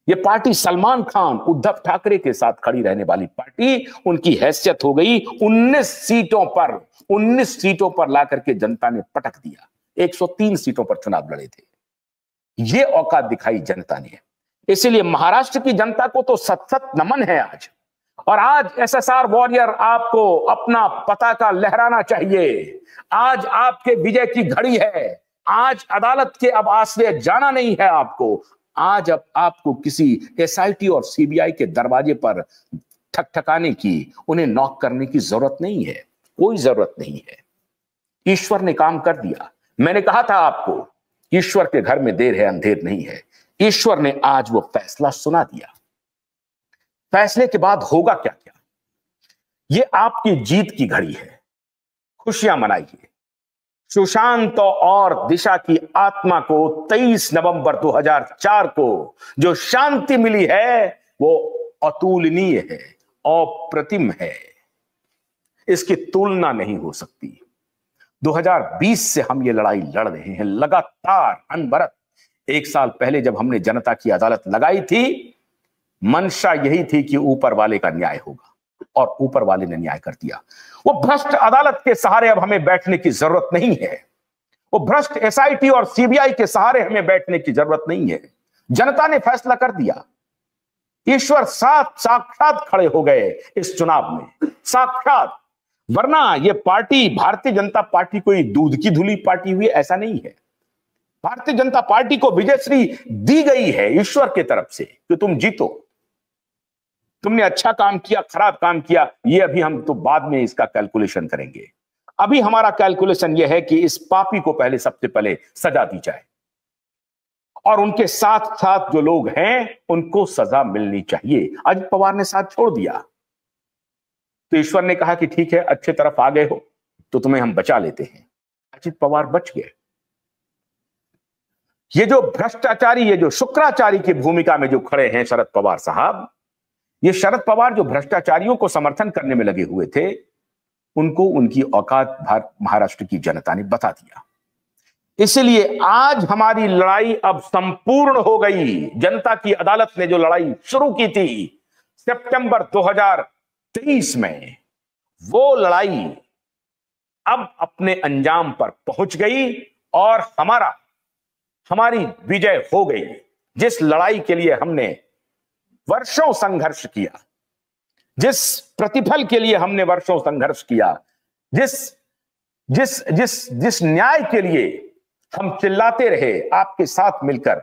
ये पार्टी सलमान खान, उद्धव ठाकरे के साथ खड़ी रहने वाली पार्टी, उनकी हैसियत हो गई 19 सीटों पर ला करके जनता ने पटक दिया। 103 सीटों पर चुनाव लड़े थे। ये औकात दिखाई जनता ने। इसीलिए महाराष्ट्र की जनता को तो सत सत नमन है आज। और आज एसएसआर वॉरियर आपको अपना पताका लहराना चाहिए। आज आपके विजय की घड़ी है। आज अदालत के अब आश्रय जाना नहीं है आपको। आज अब आपको किसी एसआईटी और सीबीआई के दरवाजे पर ठकठकाने की, उन्हें नॉक करने की जरूरत नहीं है। कोई जरूरत नहीं है। ईश्वर ने काम कर दिया। मैंने कहा था आपको, ईश्वर के घर में देर है अंधेर नहीं है। ईश्वर ने आज वो फैसला सुना दिया। फैसले के बाद होगा क्या क्या, ये आपकी जीत की घड़ी है। खुशियां मनाइए। सुशांत और दिशा की आत्मा को 23 नवंबर 2004 को जो शांति मिली है वो अतुलनीय है, अप्रतिम है। इसकी तुलना नहीं हो सकती। 2020 से हम ये लड़ाई लड़ रहे हैं लगातार अनवरत। 1 साल पहले जब हमने जनता की अदालत लगाई थी, मंशा यही थी कि ऊपर वाले का न्याय होगा, और ऊपर वाले ने न्याय कर दिया। वो भ्रष्ट अदालत के सहारे अब हमें बैठने की जरूरत नहीं है। वो भ्रष्ट एसआईटी और सीबीआई के सहारे हमें बैठने की जरूरत नहीं है। जनता ने फैसला कर दिया। ईश्वर साक्षात खड़े हो गए इस चुनाव में, साक्षात। वरना ये पार्टी, भारतीय जनता पार्टी, कोई दूध की धुली पार्टी हुई ऐसा नहीं है। भारतीय जनता पार्टी को विजयश्री दी गई है ईश्वर की तरफ से कि तुम जीतो। तुमने अच्छा काम किया, खराब काम किया, ये अभी हम तो बाद में इसका कैलकुलेशन करेंगे। अभी हमारा कैलकुलेशन यह है कि इस पापी को पहले, सबसे पहले सजा दी जाए, और उनके साथ साथ जो लोग हैं उनको सजा मिलनी चाहिए। अजित पवार ने साथ छोड़ दिया तो ईश्वर ने कहा कि ठीक है, अच्छे तरफ आ गए हो तो तुम्हें हम बचा लेते हैं। अजित पवार बच गए। ये जो भ्रष्टाचारी, ये जो शुक्राचारी की भूमिका में जो खड़े हैं शरद पवार साहब, ये शरद पवार जो भ्रष्टाचारियों को समर्थन करने में लगे हुए थे, उनको उनकी औकात महाराष्ट्र की जनता ने बता दिया। इसलिए आज हमारी लड़ाई अब संपूर्ण हो गई। जनता की अदालत ने जो लड़ाई शुरू की थी सितंबर 2023 में, वो लड़ाई अब अपने अंजाम पर पहुंच गई और हमारी विजय हो गई। जिस लड़ाई के लिए हमने वर्षों संघर्ष किया, जिस प्रतिफल के लिए हमने वर्षों संघर्ष किया, जिस न्याय के लिए हम चिल्लाते रहे, आपके साथ मिलकर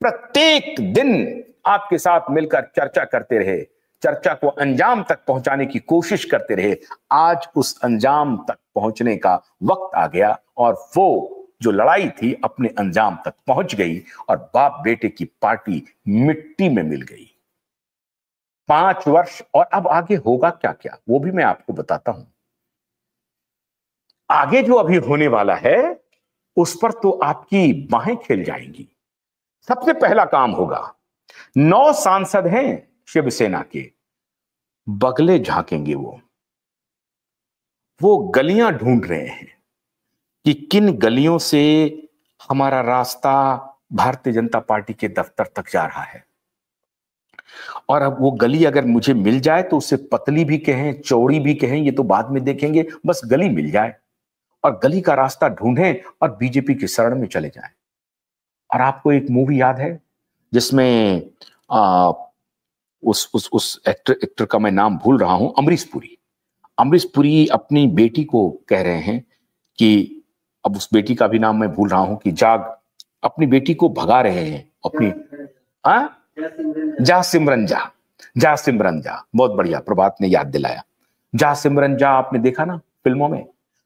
प्रत्येक दिन आपके साथ मिलकर चर्चा करते रहे, चर्चा को अंजाम तक पहुंचाने की कोशिश करते रहे, आज उस अंजाम तक पहुंचने का वक्त आ गया और वो जो लड़ाई थी अपने अंजाम तक पहुंच गई और बाप बेटे की पार्टी मिट्टी में मिल गई। 5 वर्ष और अब आगे होगा क्या क्या वो भी मैं आपको बताता हूं। आगे जो अभी होने वाला है उस पर तो आपकी बाहें खेल जाएंगी। सबसे पहला काम होगा, 9 सांसद हैं शिवसेना के, बगले झांकेंगे वो गलियां ढूंढ रहे हैं कि किन गलियों से हमारा रास्ता भारतीय जनता पार्टी के दफ्तर तक जा रहा है। और अब वो गली अगर मुझे मिल जाए तो उसे पतली भी कहें, चौड़ी भी कहें, ये तो बाद में देखेंगे, बस गली मिल जाए और गली का रास्ता ढूंढें और बीजेपी की शरण में चले जाएं। और आपको एक मूवी याद है जिसमें उस एक्टर का मैं नाम भूल रहा हूं, अमरीश पुरी अपनी बेटी को कह रहे हैं कि, अब उस बेटी का भी नाम मैं भूल रहा हूं, कि जाग, अपनी बेटी को भगा रहे हैं अपनी, जा सिमरन जा। बहुत बढ़िया, प्रभात ने याद दिलाया। जा सिमरन जा आपने देखा ना फिल्मों में,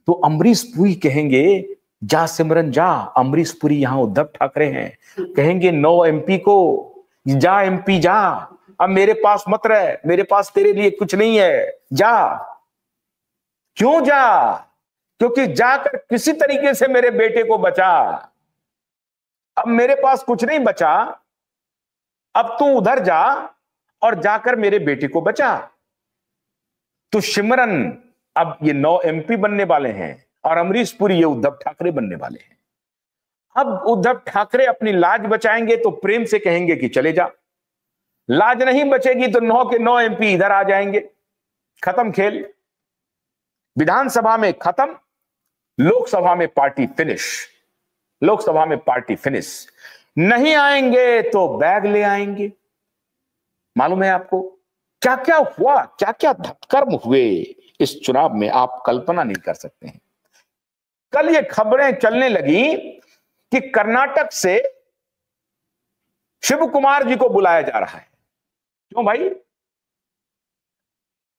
तो अमरीश पुरी कहेंगे जा सिमरन जा। अमरीश पुरी यहां उद्धव ठाकरे हैं, कहेंगे 9 एमपी को, जा एमपी जा, अब मेरे पास मत रह, मेरे पास तेरे लिए कुछ नहीं है, जा। क्यों जा? क्योंकि जाकर किसी तरीके से मेरे बेटे को बचा। अब मेरे पास कुछ नहीं बचा, अब तू उधर जा और जाकर मेरे बेटे को बचा। तो सिमरन अब ये 9 एमपी बनने वाले हैं और अमरीश पुरी ये उद्धव ठाकरे बनने वाले हैं। अब उद्धव ठाकरे अपनी लाज बचाएंगे तो प्रेम से कहेंगे कि चले जा, लाज नहीं बचेगी तो 9 के 9 एमपी इधर आ जाएंगे, खत्म खेल। विधानसभा में खत्म, लोकसभा में पार्टी फिनिश। लोकसभा में पार्टी फिनिश। नहीं आएंगे तो बैग ले आएंगे। मालूम है आपको क्या क्या हुआ, क्या क्या धत्कर्म हुए इस चुनाव में, आप कल्पना नहीं कर सकते हैं। कल ये खबरें चलने लगी कि कर्नाटक से शिव कुमार जी को बुलाया जा रहा है। क्यों भाई?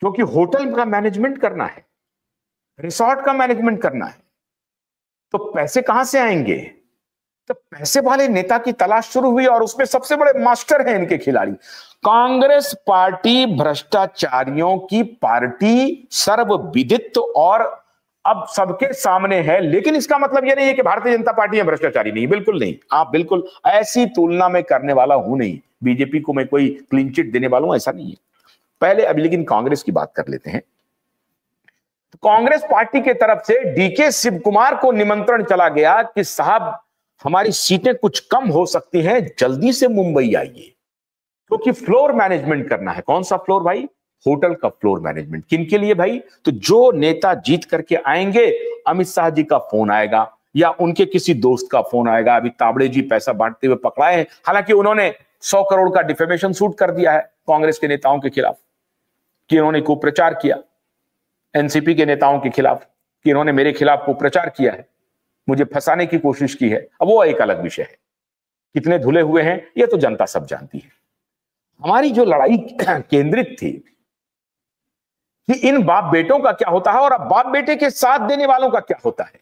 क्योंकि होटल का मैनेजमेंट करना है, रिसोर्ट का मैनेजमेंट करना है, तो पैसे कहां से आएंगे? तो पैसे वाले नेता की तलाश शुरू हुई और उसमें सबसे बड़े मास्टर हैं इनके खिलाड़ी। कांग्रेस पार्टी भ्रष्टाचारियों की पार्टी, सर्वविदित और अब सबके सामने है। लेकिन इसका मतलब यह नहीं है कि भारतीय जनता पार्टी है भ्रष्टाचारी नहीं, बिल्कुल नहीं। आप बिल्कुल ऐसी तुलना में करने वाला हूं नहीं, बीजेपी को मैं कोई क्लीन चिट देने वाला हूं, ऐसा नहीं है। पहले अभी लेकिन कांग्रेस की बात कर लेते हैं। तो कांग्रेस पार्टी के तरफ से डीके शिव कुमार को निमंत्रण चला गया कि साहब हमारी सीटें कुछ कम हो सकती हैं, जल्दी से मुंबई आइए, क्योंकि फ्लोर मैनेजमेंट करना है। कौन सा फ्लोर भाई? होटल का फ्लोर मैनेजमेंट। किन के लिए भाई? तो जो नेता जीत करके आएंगे, अमित शाह जी का फोन आएगा या उनके किसी दोस्त का फोन आएगा। अभी ताबड़े जी पैसा बांटते हुए पकड़ाए हैं, हालांकि उन्होंने 100 करोड़ का डिफेमेशन सूट कर दिया है कांग्रेस के नेताओं के खिलाफ कि इन्होंने कुप्रचार किया, एनसीपी के नेताओं के खिलाफ कि इन्होंने मेरे खिलाफ कुप्रचार किया है, मुझे फंसाने की कोशिश की है। अब वो एक अलग विषय है, कितने धुले हुए हैं ये तो जनता सब जानती है। हमारी जो लड़ाई केंद्रित थी कि इन बाप बेटों का क्या होता है और अब बाप बेटे के साथ देने वालों का क्या होता है।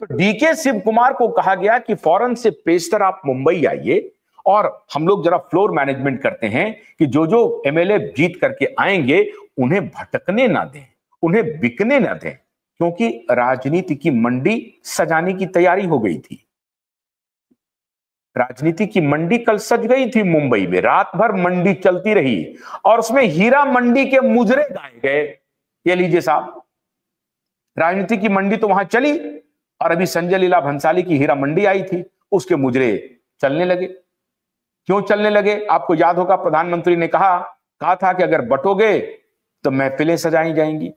तो डीके शिव कुमार को कहा गया कि फौरन से पेशतर आप मुंबई आइए और हम लोग जरा फ्लोर मैनेजमेंट करते हैं कि जो जो एमएलए जीत करके आएंगे उन्हें भटकने ना दें, उन्हें बिकने ना दें, क्योंकि राजनीति की मंडी सजाने की तैयारी हो गई थी। राजनीति की मंडी कल सज गई थी मुंबई में, रात भर मंडी चलती रही और उसमें हीरा मंडी के मुजरे गाए गए। ये लीजिए साहब, राजनीति की मंडी तो वहां चली और अभी संजय लीला भंसाली की हीरा मंडी आई थी, उसके मुजरे चलने लगे। क्यों चलने लगे? आपको याद होगा प्रधानमंत्री ने कहा था कि अगर बटोगे तो महफिलें सजाई जाएंगी।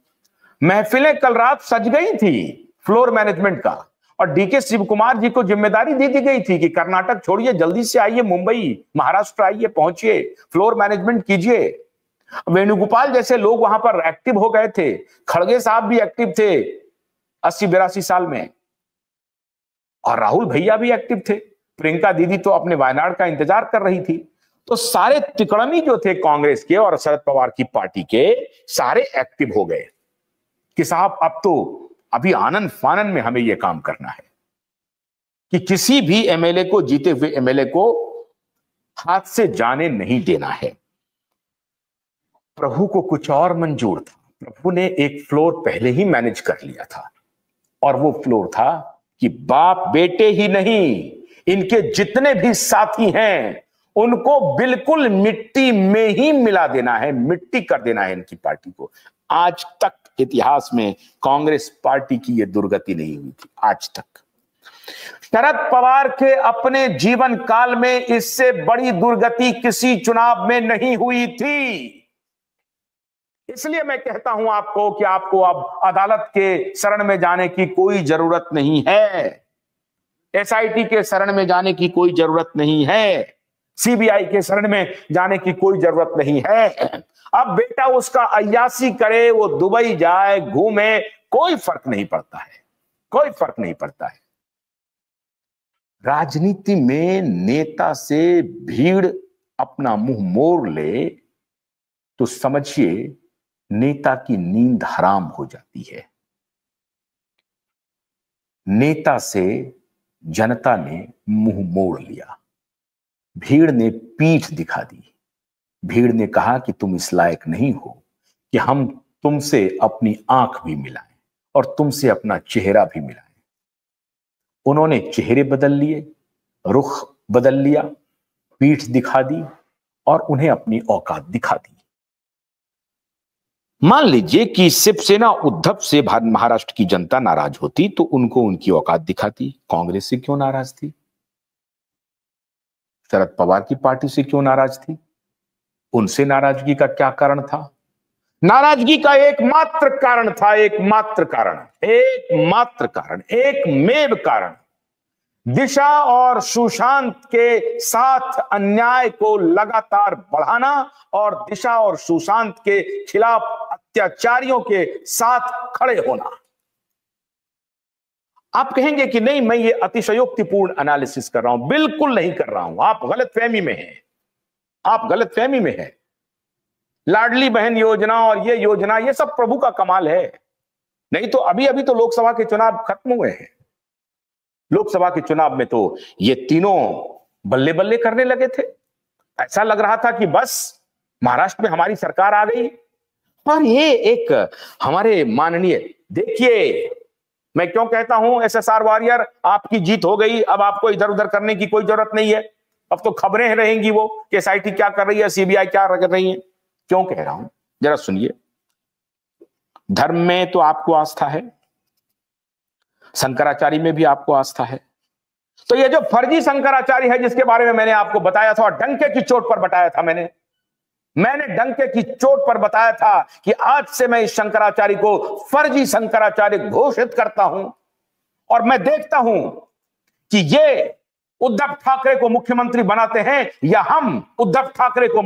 महफिलें कल रात सज गई थी फ्लोर मैनेजमेंट का, और डीके शिव कुमार जी को जिम्मेदारी दे दी गई थी कि कर्नाटक छोड़िए, जल्दी से आइए मुंबई, महाराष्ट्र आइए, पहुंचिए, फ्लोर मैनेजमेंट कीजिए। वेणुगोपाल जैसे लोग वहां पर एक्टिव हो गए थे, खड़गे साहब भी एक्टिव थे 80-82 साल में, और राहुल भैया भी एक्टिव थे, प्रियंका दीदी तो अपने वायनाड का इंतजार कर रही थी। तो सारे तिकड़मी जो थे कांग्रेस के और शरद पवार की पार्टी के, सारे एक्टिव हो गए कि साहब अब तो अभी आनंद फानन में हमें यह काम करना है कि किसी भी एमएलए को, जीते हुए एमएलए को हाथ से जाने नहीं देना है। प्रभु को कुछ और मंजूर था। प्रभु ने एक फ्लोर पहले ही मैनेज कर लिया था, और वो फ्लोर था कि बाप बेटे ही नहीं, इनके जितने भी साथी हैं उनको बिल्कुल मिट्टी में ही मिला देना है, मिट्टी कर देना है इनकी पार्टी को। आज तक इतिहास में कांग्रेस पार्टी की यह दुर्गति नहीं हुई थी, आज तक। शरद पवार के अपने जीवन काल में इससे बड़ी दुर्गति किसी चुनाव में नहीं हुई थी। इसलिए मैं कहता हूं आपको कि आपको अब अदालत के शरण में जाने की कोई जरूरत नहीं है, एसआईटी के शरण में जाने की कोई जरूरत नहीं है, सीबीआई के शरण में जाने की कोई जरूरत नहीं है। अब बेटा उसका अय्यासी करे, वो दुबई जाए, घूमे, कोई फर्क नहीं पड़ता है, कोई फर्क नहीं पड़ता है। राजनीति में नेता से भीड़ अपना मुंह मोड़ ले तो समझिए नेता की नींद हराम हो जाती है। नेता से जनता ने मुंह मोड़ लिया, भीड़ ने पीठ दिखा दी, भीड़ ने कहा कि तुम इस लायक नहीं हो कि हम तुमसे अपनी आंख भी मिलाएं और तुमसे अपना चेहरा भी मिलाएं। उन्होंने चेहरे बदल लिए, रुख बदल लिया, पीठ दिखा दी और उन्हें अपनी औकात दिखा दी। मान लीजिए कि शिवसेना उद्धव से महाराष्ट्र की जनता नाराज होती तो उनको उनकी औकात दिखाती। कांग्रेस से क्यों नाराज थी? शरद पवार की पार्टी से क्यों नाराज थी? उनसे नाराजगी का क्या कारण था? नाराजगी का एकमात्र कारण था, एकमात्र कारण, एकमेव कारण, दिशा और सुशांत के साथ अन्याय को लगातार बढ़ाना और दिशा और सुशांत के खिलाफ अत्याचारियों के साथ खड़े होना। आप कहेंगे कि नहीं, मैं ये अतिशयोक्तिपूर्ण एनालिसिस कर रहा हूं। बिल्कुल नहीं कर रहा हूं, आप गलतफहमी में हैं, आप गलतफहमी में हैं। लाडली बहन योजना और ये योजना, ये सब प्रभु का कमाल है। नहीं तो अभी अभी तो लोकसभा के चुनाव खत्म हुए हैं। लोकसभा के चुनाव में तो ये तीनों बल्ले बल्ले करने लगे थे। ऐसा लग रहा था कि बस महाराष्ट्र में हमारी सरकार आ गई। और ये एक हमारे माननीय, देखिए मैं क्यों कहता हूं एसएसआर वॉरियर, आपकी जीत हो गई, अब आपको इधर उधर करने की कोई जरूरत नहीं है। अब तो खबरें रहेंगी वो कि एसआईटी क्या कर रही है, सीबीआई क्या कर रही है। क्यों कह रहा हूं, जरा सुनिए। धर्म में तो आपको आस्था है, शंकराचार्य में भी आपको आस्था है। तो ये जो फर्जी शंकराचार्य है जिसके बारे में मैंने आपको बताया था और डंके की चोट पर बताया था, मैंने डंके की चोट पर बताया था कि आज से मैं इस शंकराचार्य को फर्जी शंकराचार्य घोषित करता हूं। और मैं देखता हूं कि ये उद्धव ठाकरे को मुख्यमंत्री बनाते हैं या हम उद्धव ठाकरे को